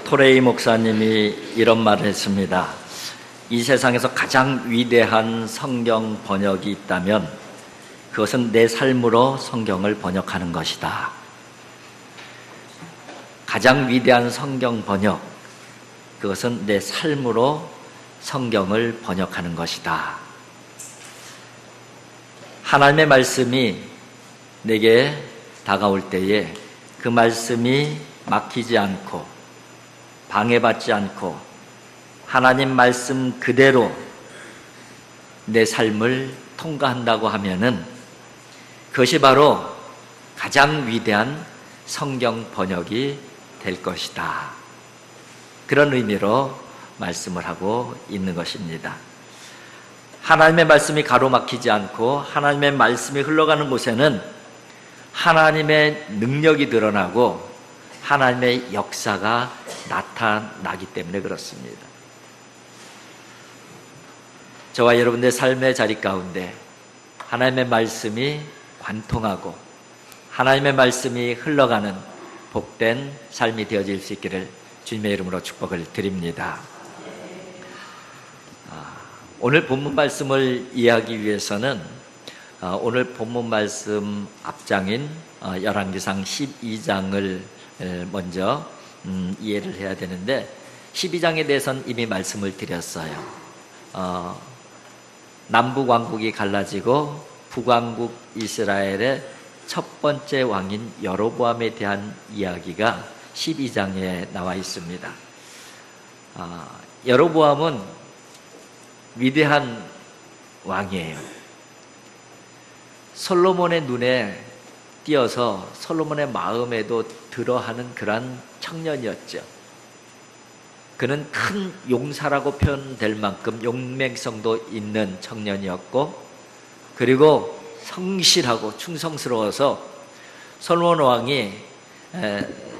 토레이 목사님이 이런 말을 했습니다. 이 세상에서 가장 위대한 성경 번역이 있다면 그것은 내 삶으로 성경을 번역하는 것이다. 가장 위대한 성경 번역, 그것은 내 삶으로 성경을 번역하는 것이다. 하나님의 말씀이 내게 다가올 때에 그 말씀이 막히지 않고 방해받지 않고 하나님 말씀 그대로 내 삶을 통과한다고 하면은 그것이 바로 가장 위대한 성경 번역이 될 것이다. 그런 의미로 말씀을 하고 있는 것입니다. 하나님의 말씀이 가로막히지 않고 하나님의 말씀이 흘러가는 곳에는 하나님의 능력이 드러나고 하나님의 역사가 나타나기 때문에 그렇습니다. 저와 여러분의 삶의 자리 가운데 하나님의 말씀이 관통하고 하나님의 말씀이 흘러가는 복된 삶이 되어질 수 있기를 주님의 이름으로 축복을 드립니다. 오늘 본문 말씀을 이해하기 위해서는 오늘 본문 말씀 앞장인 열왕기상 12장을 먼저 이해를 해야 되는데 12장에 대해서는 이미 말씀을 드렸어요. 남북왕국이 갈라지고 북왕국 이스라엘의 첫 번째 왕인 여로보암에 대한 이야기가 12장에 나와 있습니다. 여로보암은 위대한 왕이에요. 솔로몬의 눈에 띄어서 솔로몬의 마음에도 들어하는 그런 청년이었죠. 그는 큰 용사라고 표현될 만큼 용맹성도 있는 청년이었고, 그리고 성실하고 충성스러워서 솔로몬 왕이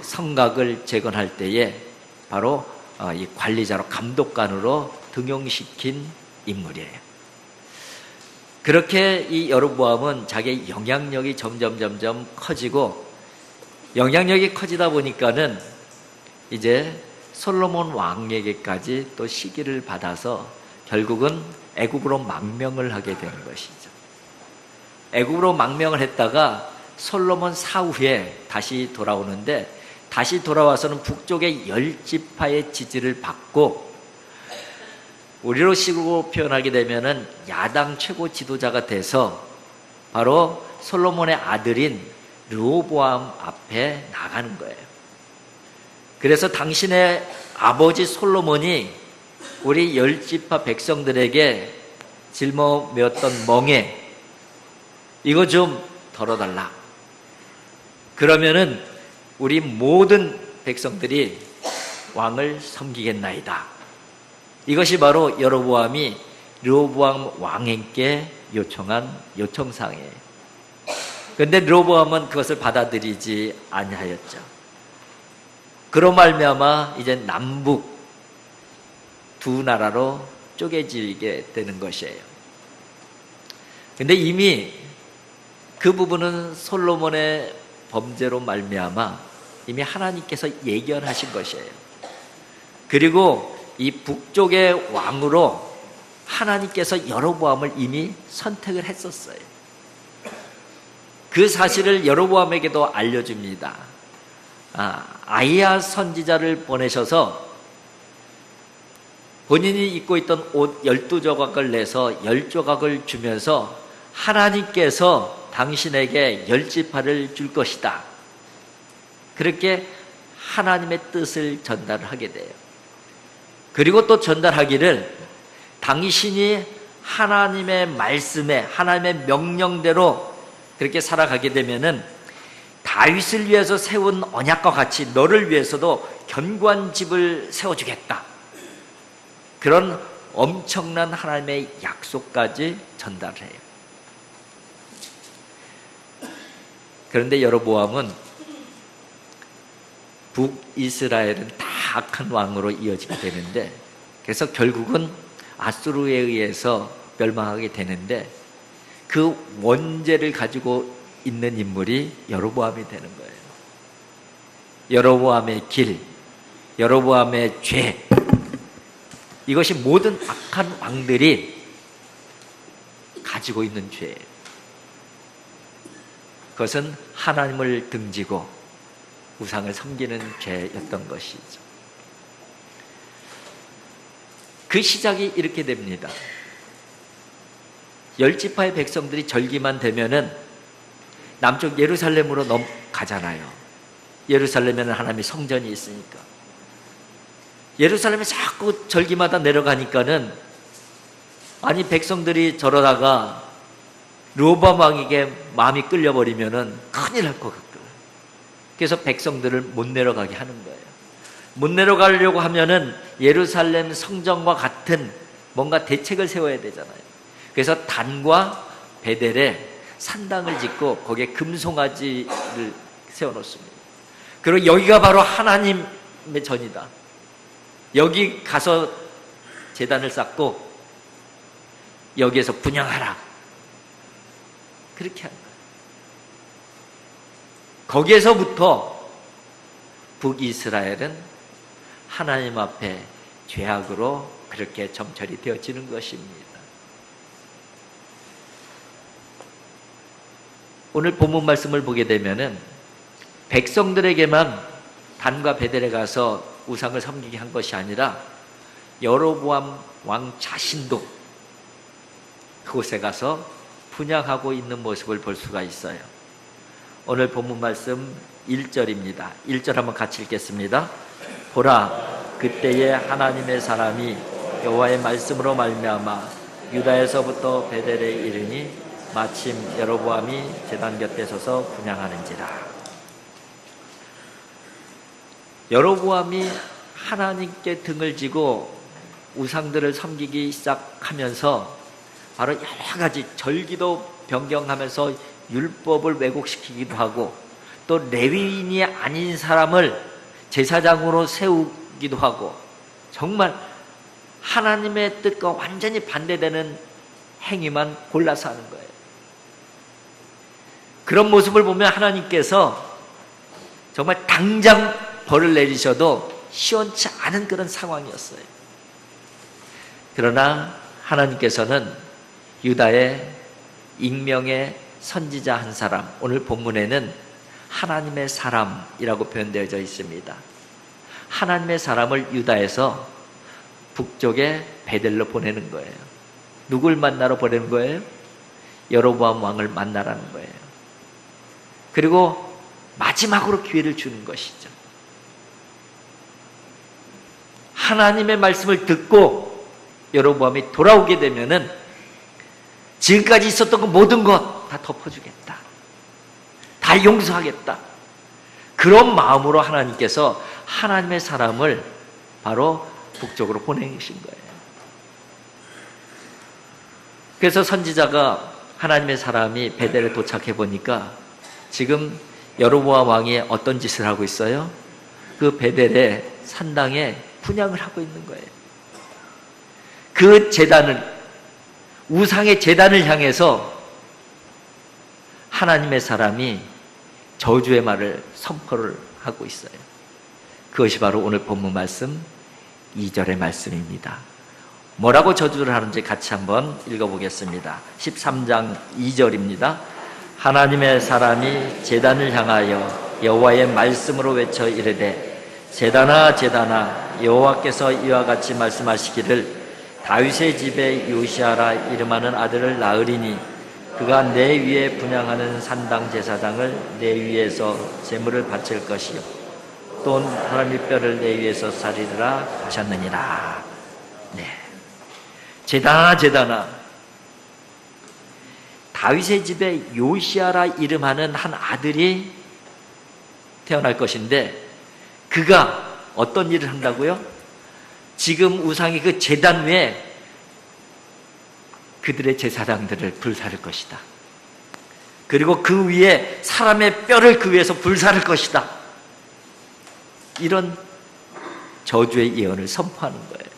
성곽을 재건할 때에 바로 이 관리자로 감독관으로 등용시킨 인물이에요. 그렇게 이 여로보암은 자기의 영향력이 점점 커지고, 영향력이 커지다 보니까는 이제 솔로몬 왕에게까지 또 시기를 받아서 결국은 애굽으로 망명을 하게 되는 것이죠. 애굽으로 망명을 했다가 솔로몬 사후에 다시 돌아오는데, 다시 돌아와서는 북쪽의 10지파의 지지를 받고, 우리로 식으로 표현하게 되면은 야당 최고 지도자가 돼서 바로 솔로몬의 아들인 르호보암 앞에 나가는 거예요. 그래서 당신의 아버지 솔로몬이 우리 10지파 백성들에게 짊어메었던 멍에 이거 좀 덜어달라. 그러면은 우리 모든 백성들이 왕을 섬기겠나이다. 이것이 바로 여로보암이 르호보암 왕에게 요청한 요청사항이에요. 그런데 르호보암은 그것을 받아들이지 아니하였죠. 그로 말미암아 이제 남북 두 나라로 쪼개지게 되는 것이에요. 그런데 이미 그 부분은 솔로몬의 범죄로 말미암아 이미 하나님께서 예견하신 것이에요. 그리고 이 북쪽의 왕으로 하나님께서 여로보암을 이미 선택을 했었어요. 그 사실을 여로보암에게도 알려줍니다. 아이야 선지자를 보내셔서 본인이 입고 있던 옷 12조각을 내서 10조각을 주면서 하나님께서 당신에게 10지파를 줄 것이다. 그렇게 하나님의 뜻을 전달하게 돼요. 그리고 또 전달하기를 당신이 하나님의 말씀에 하나님의 명령대로 그렇게 살아가게 되면은 다윗을 위해서 세운 언약과 같이 너를 위해서도 견고한 집을 세워주겠다. 그런 엄청난 하나님의 약속까지 전달해요. 그런데 여로보암은 북이스라엘은 다 악한 왕으로 이어지게 되는데, 그래서 결국은 아수르에 의해서 멸망하게 되는데, 그 원죄를 가지고 있는 인물이 여로보암이 되는 거예요. 여로보암의 길, 여로보암의 죄, 이것이 모든 악한 왕들이 가지고 있는 죄예요. 그것은 하나님을 등지고 우상을 섬기는 죄였던 것이죠. 그 시작이 이렇게 됩니다. 10지파의 백성들이 절기만 되면은 남쪽 예루살렘으로 넘가잖아요. 예루살렘에는 하나님의 성전이 있으니까. 예루살렘에 자꾸 절기마다 내려가니까는, 아니 백성들이 저러다가 르호보암 왕에게 마음이 끌려버리면은 큰일 날 것 같고, 그래서 백성들을 못 내려가게 하는 거예요. 못 내려가려고 하면은 예루살렘 성전과 같은 뭔가 대책을 세워야 되잖아요. 그래서 단과 베델에 산당을 짓고 거기에 금송아지를 세워놓습니다. 그리고 여기가 바로 하나님의 전이다. 여기 가서 제단을 쌓고 여기에서 분향하라. 그렇게 한 거예요. 거기에서부터 북이스라엘은 하나님 앞에 죄악으로 그렇게 점철이 되어지는 것입니다. 오늘 본문 말씀을 보게 되면은 백성들에게만 단과 베델에 가서 우상을 섬기게 한 것이 아니라 여로보암 왕 자신도 그곳에 가서 분향하고 있는 모습을 볼 수가 있어요. 오늘 본문 말씀 1절입니다. 1절 한번 같이 읽겠습니다. 보라, 그때에 하나님의 사람이 여호와의 말씀으로 말미암아 유다에서부터 베델에 이르니 마침 여로보암이 제단 곁에 서서 분향하는지라. 여로보암이 하나님께 등을 지고 우상들을 섬기기 시작하면서 바로 여러 가지 절기도 변경하면서 율법을 왜곡시키기도 하고, 또 레위인이 아닌 사람을 제사장으로 세우기도 하고, 정말 하나님의 뜻과 완전히 반대되는 행위만 골라서 하는 거예요. 그런 모습을 보면 하나님께서 정말 당장 벌을 내리셔도 시원치 않은 그런 상황이었어요. 그러나 하나님께서는 유다의 익명의 선지자 한 사람, 오늘 본문에는 하나님의 사람이라고 표현되어져 있습니다. 하나님의 사람을 유다에서 북쪽의 베델로 보내는 거예요. 누굴 만나러 보내는 거예요? 여로보암 왕을 만나라는 거예요. 그리고 마지막으로 기회를 주는 것이죠. 하나님의 말씀을 듣고 여로보암이 돌아오게 되면은 지금까지 있었던 그 모든 것 다 덮어주겠다. 다 용서하겠다. 그런 마음으로 하나님께서 하나님의 사람을 바로 북쪽으로 보내신 거예요. 그래서 선지자가 하나님의 사람이 베델에 도착해 보니까 지금 여로보암 왕이 어떤 짓을 하고 있어요? 그 베델의 산당에 분향을 하고 있는 거예요. 그 제단을, 우상의 제단을 향해서 하나님의 사람이 저주의 말을 선포를 하고 있어요. 그것이 바로 오늘 본문 말씀 2절의 말씀입니다. 뭐라고 저주를 하는지 같이 한번 읽어보겠습니다. 13장 2절입니다. 하나님의 사람이 제단을 향하여 여호와의 말씀으로 외쳐 이르되 제단아 제단아 여호와께서 이와 같이 말씀하시기를 다윗의 집에 요시아라 이름하는 아들을 낳으리니 그가 내 위에 분향하는 산당 제사장을 내 위에서 제물을 바칠 것이요 또 사람의 뼈를 내 위에서 살리리라 하셨느니라. 네. 제단아 제단아, 다윗의 집에 요시아라 이름하는 한 아들이 태어날 것인데 그가 어떤 일을 한다고요? 지금 우상의 그 제단 위에 그들의 제사장들을 불사를 것이다. 그리고 그 위에 사람의 뼈를 그 위에서 불사를 것이다. 이런 저주의 예언을 선포하는 거예요.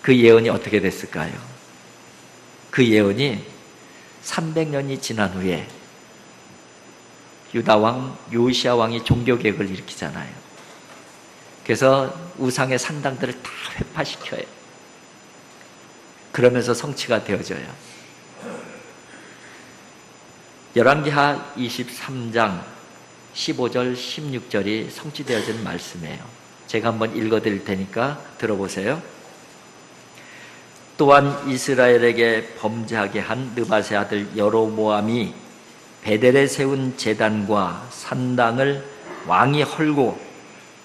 그 예언이 어떻게 됐을까요? 그 예언이 300년이 지난 후에 유다 왕 요시야 왕이 종교개혁을 일으키잖아요. 그래서 우상의 산당들을 다 회파시켜요. 그러면서 성취가 되어져요. 열왕기하 23장 15절 16절이 성취되어진 말씀이에요. 제가 한번 읽어드릴 테니까 들어보세요. 또한 이스라엘에게 범죄하게 한 느밧의 아들 여로보암이 베델에 세운 제단과 산당을 왕이 헐고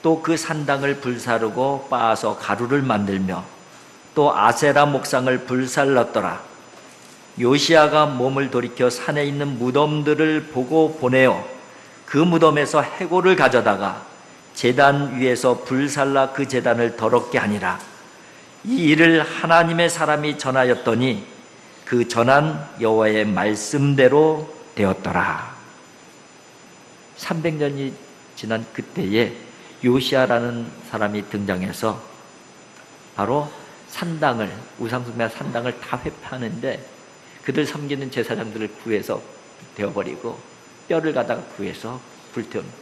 또 그 산당을 불사르고 빻아서 가루를 만들며 또 아세라 목상을 불살랐더라. 요시야가 몸을 돌이켜 산에 있는 무덤들을 보고 보내어 그 무덤에서 해골을 가져다가 제단 위에서 불살라 그 제단을 더럽게 하니라. 이 일을 하나님의 사람이 전하였더니 그 전한 여호와의 말씀대로 되었더라. 300년이 지난 그때에 요시야라는 사람이 등장해서 바로 산당을, 우상숭배 산당을 다 회파하는데 그들 섬기는 제사장들을 구해서 되어버리고 뼈를 갖다가 구해서 불태웁니다.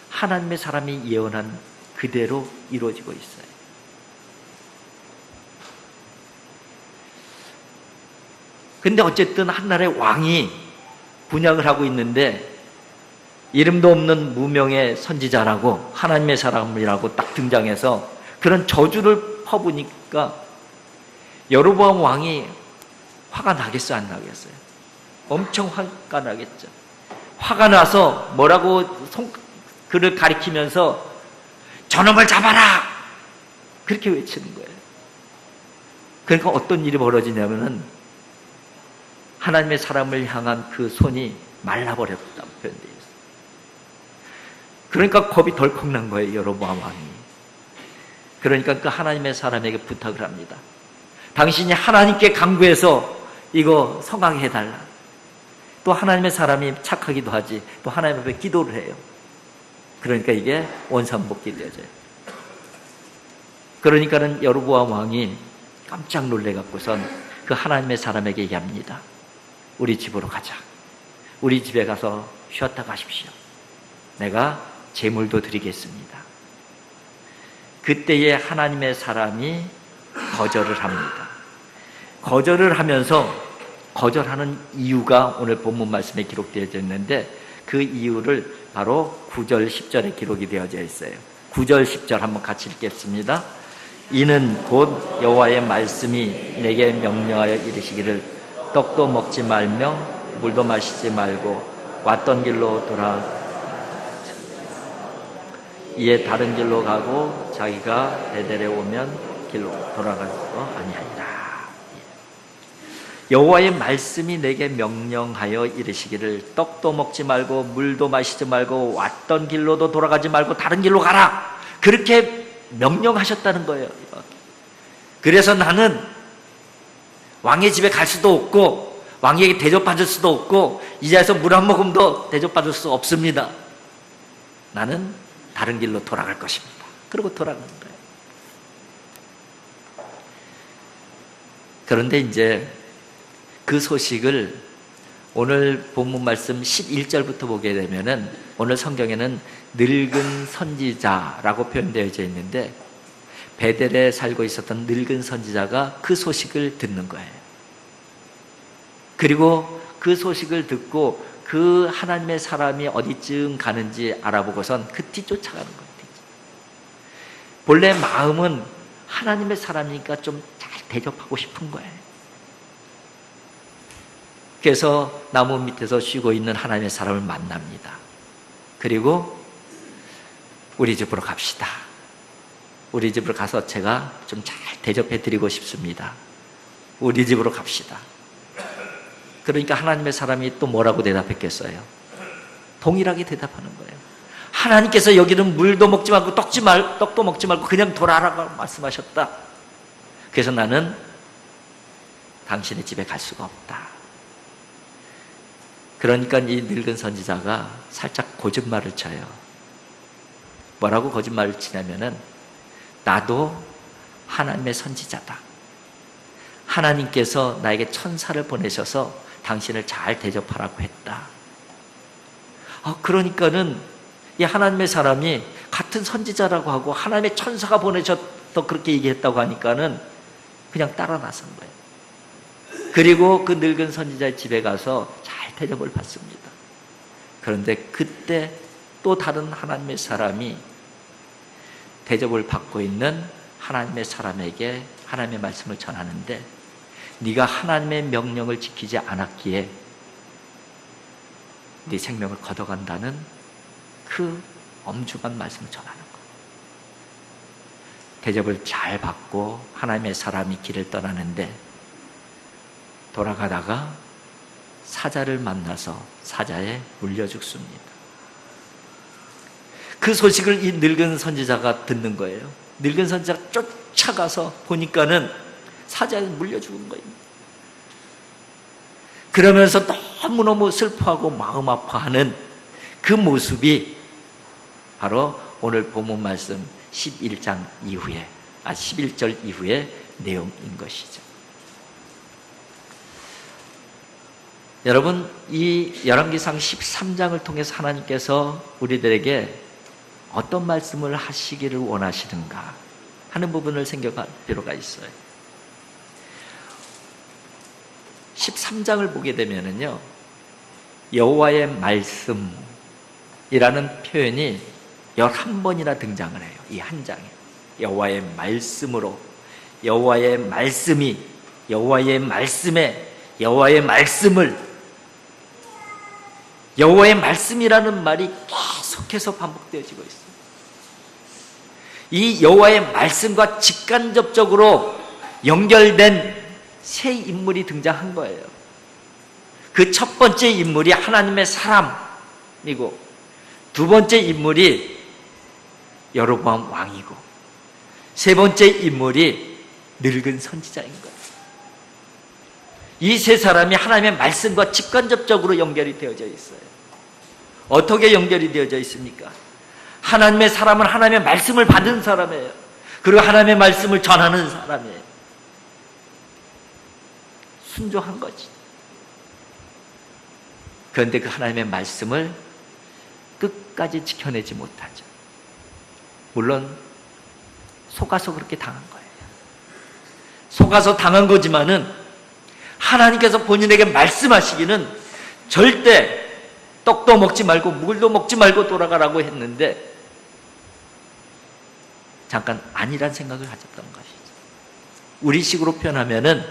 하나님의 사람이 예언한 그대로 이루어지고 있어요. 근데 어쨌든 한나라의 왕이 분양을 하고 있는데 이름도 없는 무명의 선지자라고 하나님의 사람이라고 딱 등장해서 그런 저주를 퍼부니까 여로보암 왕이 화가 나겠어요, 안 나겠어요? 엄청 화가 나겠죠. 화가 나서 뭐라고 그를 가리키면서 저놈을 잡아라! 그렇게 외치는 거예요. 그러니까 어떤 일이 벌어지냐면은 하나님의 사람을 향한 그 손이 말라버렸다는 표현되어 있어요. 그러니까 겁이 덜컥 난 거예요, 여로보암 왕이. 그러니까 그 하나님의 사람에게 부탁을 합니다. 당신이 하나님께 간구해서 이거 성황해달라. 또 하나님의 사람이 착하기도 하지, 또 하나님 앞에 기도를 해요. 그러니까 이게 원상복귀 되어져요. 그러니까는 여로보암 왕이 깜짝 놀래갖고선 그 하나님의 사람에게 얘기합니다. 우리 집으로 가자. 우리 집에 가서 쉬었다 가십시오. 내가 제물도 드리겠습니다. 그때에 하나님의 사람이 거절을 합니다. 거절을 하면서 거절하는 이유가 오늘 본문 말씀에 기록되어져 있는데 그 이유를 바로 9절 10절에 기록이 되어져 있어요. 9절 10절 한번 같이 읽겠습니다. 이는 곧 여호와의 말씀이 내게 명령하여 이르시기를 떡도 먹지 말며 물도 마시지 말고 왔던 길로 돌아 이에 다른 길로 가고 자기가 베델에 오면 길로 돌아갈 거 아니하리라. 여호와의 말씀이 내게 명령하여 이르시기를 떡도 먹지 말고 물도 마시지 말고 왔던 길로도 돌아가지 말고 다른 길로 가라. 그렇게 명령하셨다는 거예요. 그래서 나는 왕의 집에 갈 수도 없고 왕에게 대접받을 수도 없고 이 자리에서 물 한 모금도 대접받을 수 없습니다. 나는 다른 길로 돌아갈 것입니다. 그러고 돌아가는 거예요. 그런데 이제 그 소식을 오늘 본문 말씀 11절부터 보게 되면은 오늘 성경에는 늙은 선지자라고 표현되어져 있는데 베델에 살고 있었던 늙은 선지자가 그 소식을 듣는 거예요. 그리고 그 소식을 듣고 그 하나님의 사람이 어디쯤 가는지 알아보고선 그 뒤 쫓아가는 거예요. 본래 마음은 하나님의 사람이니까 좀 잘 대접하고 싶은 거예요. 그래서 나무 밑에서 쉬고 있는 하나님의 사람을 만납니다. 그리고 우리 집으로 갑시다. 우리 집으로 가서 제가 좀 잘 대접해 드리고 싶습니다. 우리 집으로 갑시다. 그러니까 하나님의 사람이 또 뭐라고 대답했겠어요? 동일하게 대답하는 거예요. 하나님께서 여기는 물도 먹지 말고 떡도 먹지 말고 그냥 돌아라고 말씀하셨다. 그래서 나는 당신의 집에 갈 수가 없다. 그러니까 이 늙은 선지자가 살짝 거짓말을 쳐요. 뭐라고 거짓말을 치냐면은 나도 하나님의 선지자다. 하나님께서 나에게 천사를 보내셔서 당신을 잘 대접하라고 했다. 그러니까는 이 하나님의 사람이 같은 선지자라고 하고 하나님의 천사가 보내셔서 그렇게 얘기했다고 하니까는 그냥 따라 나선 거예요. 그리고 그 늙은 선지자의 집에 가서 잘 대접을 받습니다. 그런데 그때 또 다른 하나님의 사람이 대접을 받고 있는 하나님의 사람에게 하나님의 말씀을 전하는데, 네가 하나님의 명령을 지키지 않았기에 네 생명을 걷어간다는 그 엄중한 말씀을 전하는 거예요. 대접을 잘 받고 하나님의 사람이 길을 떠나는데, 돌아가다가 사자를 만나서 사자에 물려 죽습니다. 그 소식을 이 늙은 선지자가 듣는 거예요. 늙은 선지자가 쫓아가서 보니까는 사자에 물려 죽은 거예요. 그러면서 너무너무 슬퍼하고 마음 아파하는 그 모습이 바로 오늘 본문 말씀 11장 이후에, 11절 이후의 내용인 것이죠. 여러분, 이 열왕기상 13장을 통해서 하나님께서 우리들에게 어떤 말씀을 하시기를 원하시는가 하는 부분을 생각할 필요가 있어요. 13장을 보게 되면은요, 여호와의 말씀이라는 표현이 11번이나 등장을 해요. 이 한 장에 여호와의 말씀으로, 여호와의 말씀이, 여호와의 말씀에, 여호와의 말씀을, 여호와의 말씀이라는 말이 계속해서 반복되어지고 있어요. 이 여호와의 말씀과 직간접적으로 연결된 세 인물이 등장한 거예요. 그 첫 번째 인물이 하나님의 사람이고, 두 번째 인물이 여로보암 왕이고, 세 번째 인물이 늙은 선지자인 거예요. 이 세 사람이 하나님의 말씀과 직간접적으로 연결이 되어져 있어요. 어떻게 연결이 되어져 있습니까? 하나님의 사람은 하나님의 말씀을 받은 사람이에요. 그리고 하나님의 말씀을 전하는 사람이에요. 순종한 거지. 그런데 그 하나님의 말씀을 끝까지 지켜내지 못하죠. 물론 속아서 그렇게 당한 거예요. 속아서 당한 거지만은 하나님께서 본인에게 말씀하시기는 절대 떡도 먹지 말고 물도 먹지 말고 돌아가라고 했는데, 잠깐 아니란 생각을 가졌던 것이죠. 우리식으로 표현하면은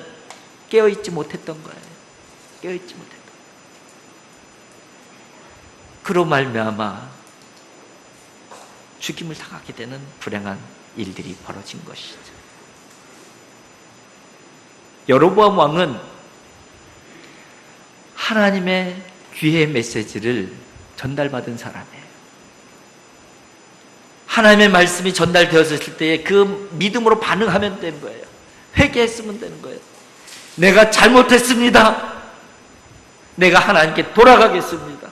깨어있지 못했던 거예요. 깨어있지 못했던 거예요. 그로 말미암아 죽임을 당하게 되는 불행한 일들이 벌어진 것이죠. 여로보암 왕은 하나님의 귀의 메시지를 전달받은 사람이에요. 하나님의 말씀이 전달되었을 때에 그 믿음으로 반응하면 되는 거예요. 회개했으면 되는 거예요. 내가 잘못했습니다. 내가 하나님께 돌아가겠습니다.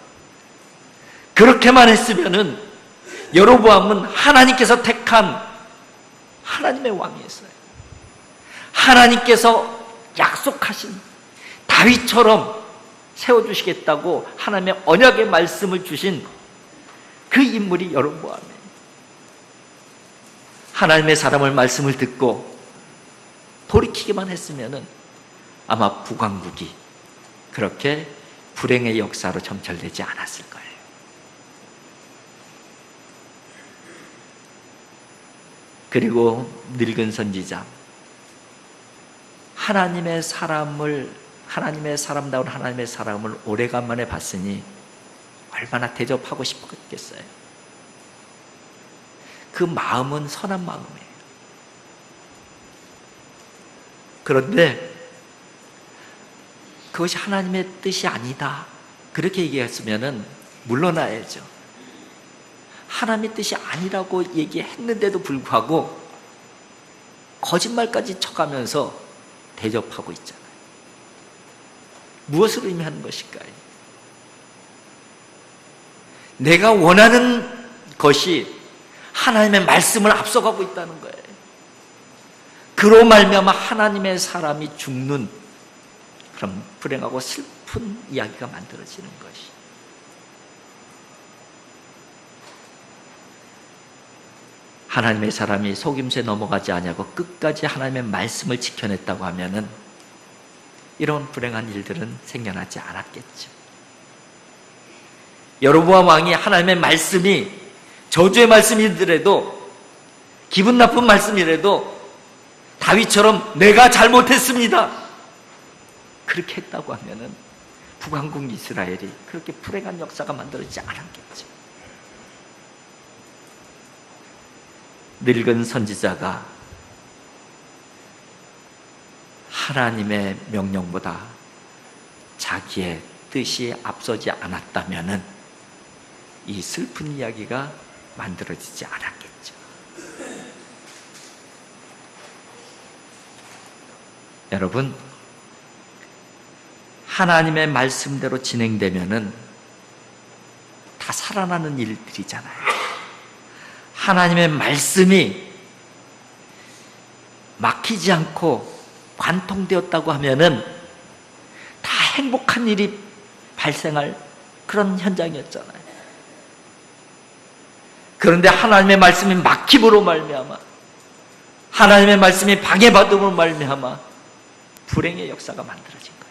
그렇게만 했으면은 여로보암은 하나님께서 택한 하나님의 왕이었어요. 하나님께서 약속하신 다윗처럼 세워주시겠다고 하나님의 언약의 말씀을 주신 그 인물이 여로보암이에요. 하나님의 사람을 말씀을 듣고 돌이키기만 했으면은 아마 북왕국이 그렇게 불행의 역사로 점철되지 않았을 거예요. 그리고 늙은 선지자, 하나님의 사람다운 하나님의 사람을 오래간만에 봤으니 얼마나 대접하고 싶었겠어요. 그 마음은 선한 마음이에요. 그런데 그것이 하나님의 뜻이 아니다, 그렇게 얘기했으면 물러나야죠. 하나님의 뜻이 아니라고 얘기했는데도 불구하고 거짓말까지 쳐가면서 대접하고 있잖아요. 무엇을 의미하는 것일까요? 내가 원하는 것이 하나님의 말씀을 앞서가고 있다는 거예요. 그로 말미암아 하나님의 사람이 죽는 그런 불행하고 슬픈 이야기가 만들어지는 것이. 하나님의 사람이 속임수에 넘어가지 아니하고 끝까지 하나님의 말씀을 지켜냈다고 하면은 이런 불행한 일들은 생겨나지 않았겠죠. 여로보암 왕이 하나님의 말씀이 저주의 말씀이더라도, 기분 나쁜 말씀이라도 다윗처럼 내가 잘못했습니다 그렇게 했다고 하면은 북왕국 이스라엘이 그렇게 불행한 역사가 만들어지지 않았겠죠. 늙은 선지자가 하나님의 명령보다 자기의 뜻이 앞서지 않았다면은 이 슬픈 이야기가 만들어지지 않았겠죠. 여러분, 하나님의 말씀대로 진행되면은 다 살아나는 일들이잖아요. 하나님의 말씀이 막히지 않고 관통되었다고 하면은 다 행복한 일이 발생할 그런 현장이었잖아요. 그런데 하나님의 말씀이 막힘으로 말미암아, 하나님의 말씀이 방해받음으로 말미암아 불행의 역사가 만들어진 거예요.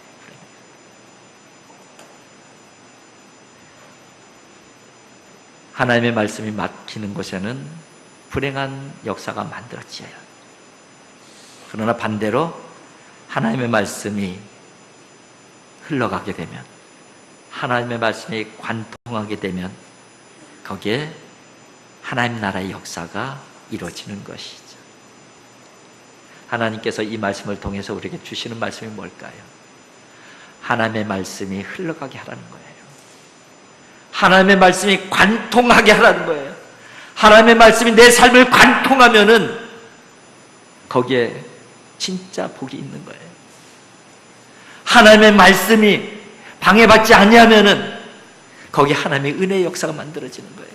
하나님의 말씀이 막히는 곳에는 불행한 역사가 만들어져요. 그러나 반대로 하나님의 말씀이 흘러가게 되면, 하나님의 말씀이 관통하게 되면 거기에 하나님 나라의 역사가 이루어지는 것이죠. 하나님께서 이 말씀을 통해서 우리에게 주시는 말씀이 뭘까요? 하나님의 말씀이 흘러가게 하라는 거예요. 하나님의 말씀이 관통하게 하라는 거예요. 하나님의 말씀이 내 삶을 관통하면은 거기에 진짜 복이 있는 거예요. 하나님의 말씀이 방해받지 아니하면은 거기에 하나님의 은혜의 역사가 만들어지는 거예요.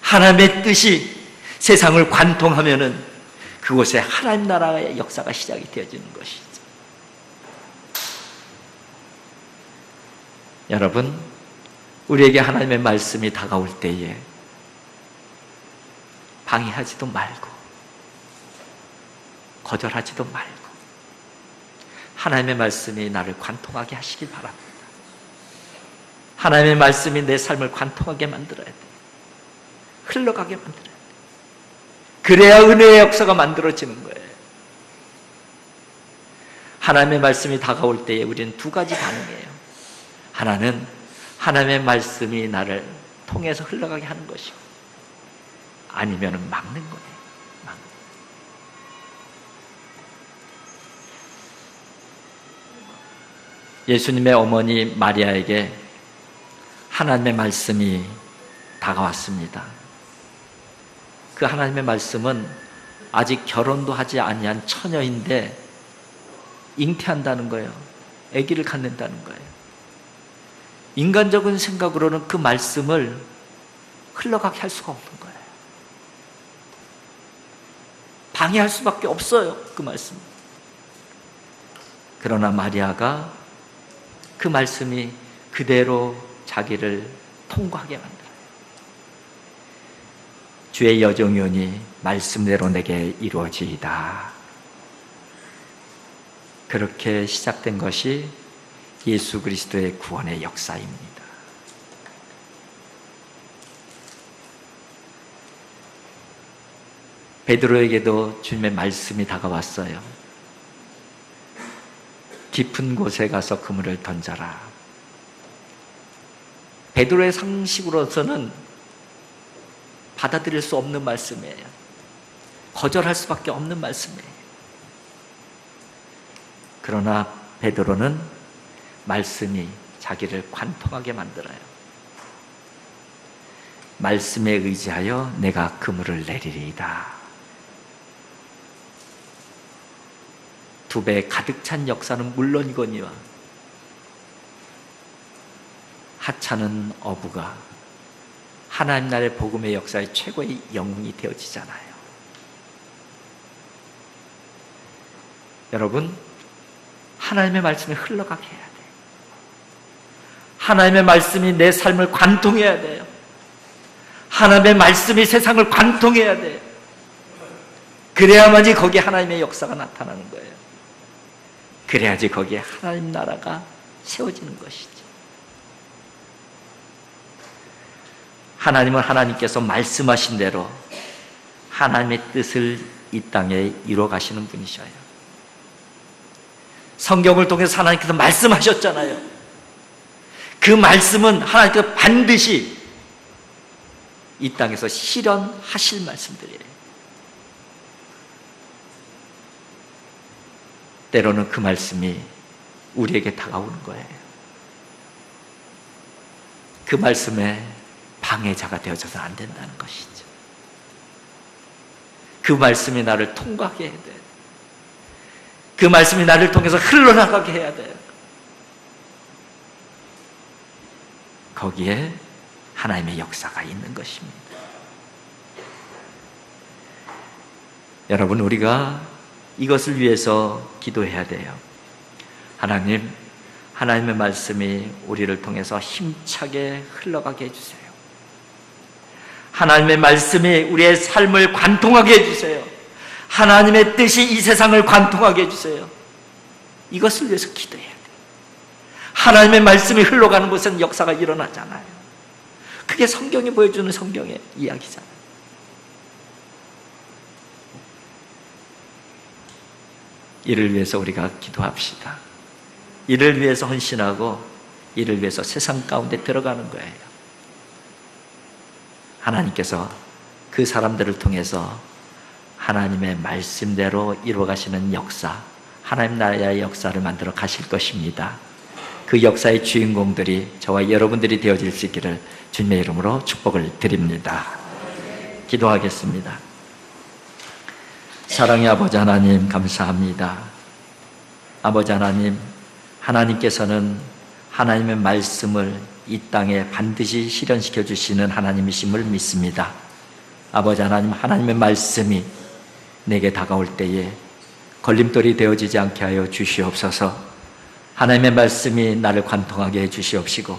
하나님의 뜻이 세상을 관통하면은 그곳에 하나님 나라의 역사가 시작이 되어지는 것이죠. 여러분, 우리에게 하나님의 말씀이 다가올 때에 방해하지도 말고 거절하지도 말고 하나님의 말씀이 나를 관통하게 하시길 바랍니다. 하나님의 말씀이 내 삶을 관통하게 만들어야 돼요. 흘러가게 만들어야 돼요. 그래야 은혜의 역사가 만들어지는 거예요. 하나님의 말씀이 다가올 때에 우리는 두 가지 반응이에요. 하나는 하나님의 말씀이 나를 통해서 흘러가게 하는 것이고, 아니면 막는 거예요. 막는. 예수님의 어머니 마리아에게 하나님의 말씀이 다가왔습니다. 그 하나님의 말씀은 아직 결혼도 하지 아니한 처녀인데 잉태한다는 거예요. 아기를 갖는다는 거예요. 인간적인 생각으로는 그 말씀을 흘러가게 할 수가 없는 거예요. 방해할 수밖에 없어요, 그 말씀. 그러나 마리아가 그 말씀이 그대로 자기를 통과하게 만들어요. 주의 여정연이 말씀대로 내게 이루어지이다. 그렇게 시작된 것이 예수 그리스도의 구원의 역사입니다. 베드로에게도 주님의 말씀이 다가왔어요. 깊은 곳에 가서 그물을 던져라. 베드로의 상식으로서는 받아들일 수 없는 말씀이에요. 거절할 수밖에 없는 말씀이에요. 그러나 베드로는 말씀이 자기를 관통하게 만들어요. 말씀에 의지하여 내가 그물을 내리리이다. 2배 가득 찬 역사는 물론이거니와 하찮은 어부가 하나님 나라의 복음의 역사의 최고의 영웅이 되어지잖아요. 여러분, 하나님의 말씀이 흘러가게 해야 돼요. 하나님의 말씀이 내 삶을 관통해야 돼요. 하나님의 말씀이 세상을 관통해야 돼요. 그래야만이 거기에 하나님의 역사가 나타나는 거예요. 그래야지 거기에 하나님 나라가 세워지는 것이죠. 하나님은 하나님께서 말씀하신 대로 하나님의 뜻을 이 땅에 이루어 가시는 분이셔요. 성경을 통해서 하나님께서 말씀하셨잖아요. 그 말씀은 하나님께서 반드시 이 땅에서 실현하실 말씀들이에요. 때로는 그 말씀이 우리에게 다가오는 거예요. 그 말씀에 방해자가 되어져서는 안 된다는 것이죠. 그 말씀이 나를 통과하게 해야 돼요. 그 말씀이 나를 통해서 흘러나가게 해야 돼요. 거기에 하나님의 역사가 있는 것입니다. 여러분, 우리가 이것을 위해서 기도해야 돼요. 하나님, 하나님의 말씀이 우리를 통해서 힘차게 흘러가게 해주세요. 하나님의 말씀이 우리의 삶을 관통하게 해주세요. 하나님의 뜻이 이 세상을 관통하게 해주세요. 이것을 위해서 기도해야 돼요. 하나님의 말씀이 흘러가는 곳에는 역사가 일어나잖아요. 그게 성경이 보여주는 성경의 이야기잖아요. 이를 위해서 우리가 기도합시다. 이를 위해서 헌신하고 이를 위해서 세상 가운데 들어가는 거예요. 하나님께서 그 사람들을 통해서 하나님의 말씀대로 이루어가시는 역사, 하나님 나라의 역사를 만들어 가실 것입니다. 그 역사의 주인공들이 저와 여러분들이 되어질 수 있기를 주님의 이름으로 축복을 드립니다. 기도하겠습니다. 사랑의 아버지 하나님, 감사합니다. 아버지 하나님, 하나님께서는 하나님의 말씀을 이 땅에 반드시 실현시켜 주시는 하나님이심을 믿습니다. 아버지 하나님, 하나님의 말씀이 내게 다가올 때에 걸림돌이 되어지지 않게 하여 주시옵소서. 하나님의 말씀이 나를 관통하게 해 주시옵시고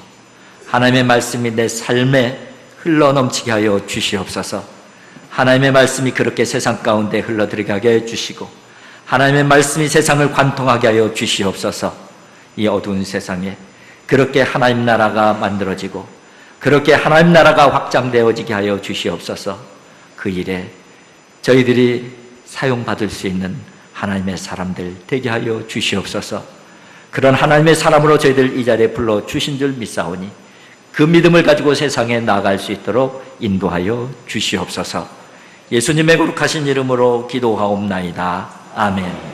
하나님의 말씀이 내 삶에 흘러넘치게 하여 주시옵소서. 하나님의 말씀이 그렇게 세상 가운데 흘러들어가게 해 주시고 하나님의 말씀이 세상을 관통하게 하여 주시옵소서. 이 어두운 세상에 그렇게 하나님 나라가 만들어지고 그렇게 하나님 나라가 확장되어지게 하여 주시옵소서. 그 일에 저희들이 사용받을 수 있는 하나님의 사람들 되게 하여 주시옵소서. 그런 하나님의 사람으로 저희들 이 자리에 불러주신 줄 믿사오니 그 믿음을 가지고 세상에 나아갈 수 있도록 인도하여 주시옵소서. 예수님의 거룩하신 이름으로 기도하옵나이다. 아멘.